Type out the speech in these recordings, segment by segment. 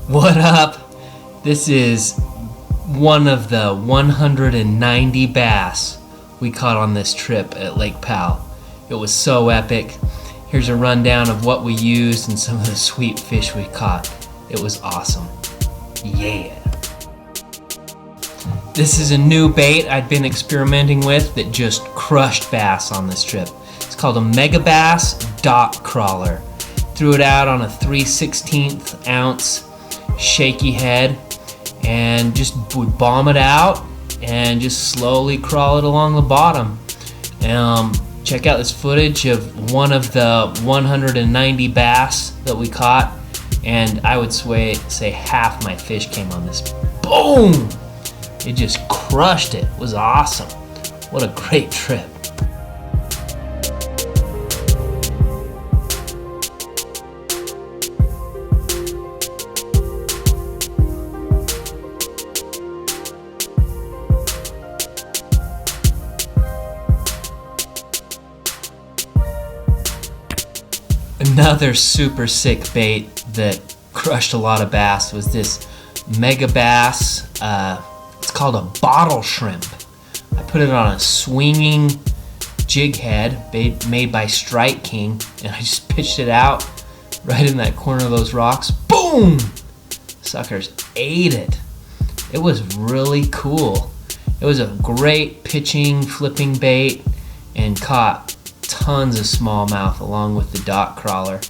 What up? This is one of the 190 bass we caught on this trip at Lake Powell. It was so epic. Here's a rundown of what we used and some of the sweet fish we caught. It was awesome. Yeah. This is a new bait I'd been experimenting with that just crushed bass on this trip. It's called a Mega Bass Dot Crawler. Threw it out on a 3/16 ounce shaky head and just would bomb it out and just slowly crawl it along the bottom. Check out this footage of one of the 190 bass that we caught, and I would say half my fish came on this. Boom! It just crushed it. It was awesome. What a great trip. Another super sick bait that crushed a lot of bass was this Mega Bass. It's called a bottle shrimp. I put it on a swinging jig head made by Strike King, and I just pitched it out right in that corner of those rocks. Boom! Suckers ate it. It was really cool. It was a great pitching, flipping bait and caught tons of smallmouth along with the dot crawler.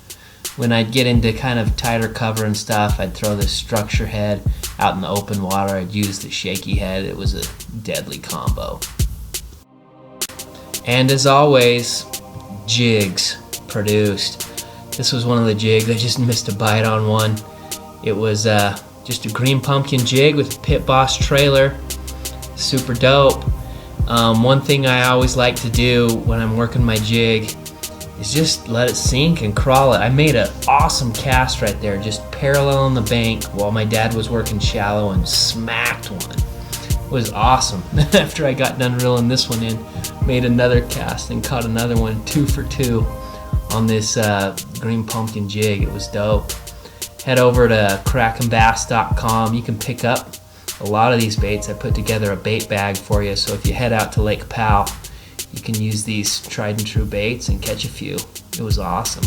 When I'd get into kind of tighter cover and stuff, I'd throw this structure head out in the open water. I'd use the shaky head. It was a deadly combo. And as always, jigs produced. This was one of the jigs. I just missed a bite on one. It was just a green pumpkin jig with a Pit Boss trailer. Super dope. One thing I always like to do when I'm working my jig is just let it sink and crawl it. I made an awesome cast right there, just parallel on the bank while my dad was working shallow, and smacked one. It was awesome. After I got done reeling this one in, made another cast and caught another one, 2 for 2 on this green pumpkin jig. It was dope. Head over to krakenbass.com. You can pick up a lot of these baits. I put together a bait bag for you, so if you head out to Lake Powell, you can use these tried and true baits and catch a few. It was awesome.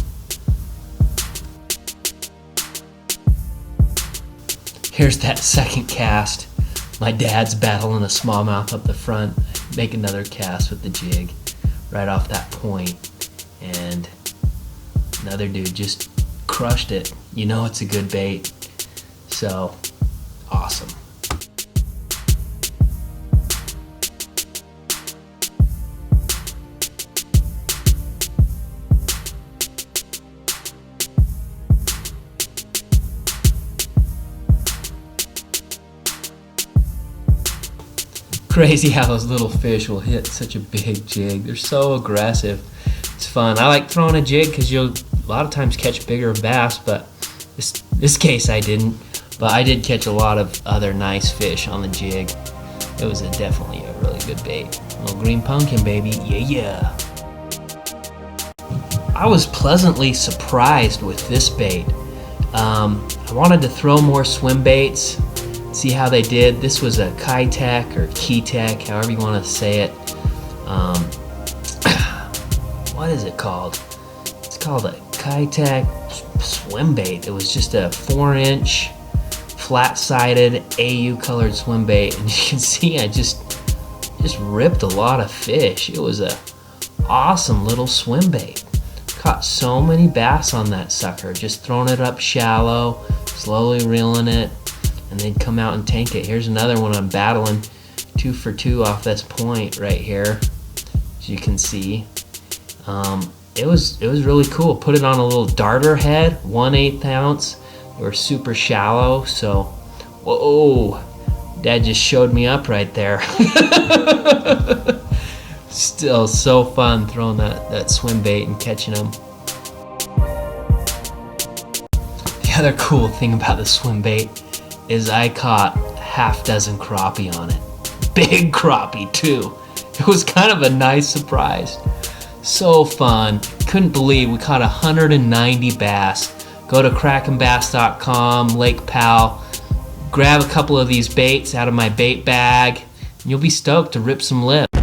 Here's that second cast. My dad's battling a smallmouth up the front. Make another cast with the jig right off that point, and another dude just crushed it. You know it's a good bait. So awesome. Crazy how those little fish will hit such a big jig. They're so aggressive. It's fun. I like throwing a jig because you'll a lot of times catch bigger bass, but this case I didn't. But I did catch a lot of other nice fish on the jig. It was definitely a really good bait. Little green pumpkin, baby. Yeah. I was pleasantly surprised with this bait. I wanted to throw more swim baits, see how they did. This was a Kitech or Kitech, however you want to say it. What is it called? It's called a Kitech swim bait. It was just a 4-inch flat-sided AU colored swim bait, and you can see I just ripped a lot of fish. It was a awesome little swim bait. Caught so many bass on that sucker, just throwing it up shallow, slowly reeling it, and they'd come out and tank it. Here's another one I'm battling, 2 for 2 off this point right here, as you can see. It was really cool. Put it on a little darter head, 1/8 ounce. They were super shallow, so whoa, Dad just showed me up right there. Still so fun throwing that swim bait and catching them. The other cool thing about the swim bait is I caught half dozen crappie on it. Big crappie too. It was kind of a nice surprise. So fun. Couldn't believe we caught 190 bass. Go to krakenbass.com, Lake Powell, grab a couple of these baits out of my bait bag, and you'll be stoked to rip some lip.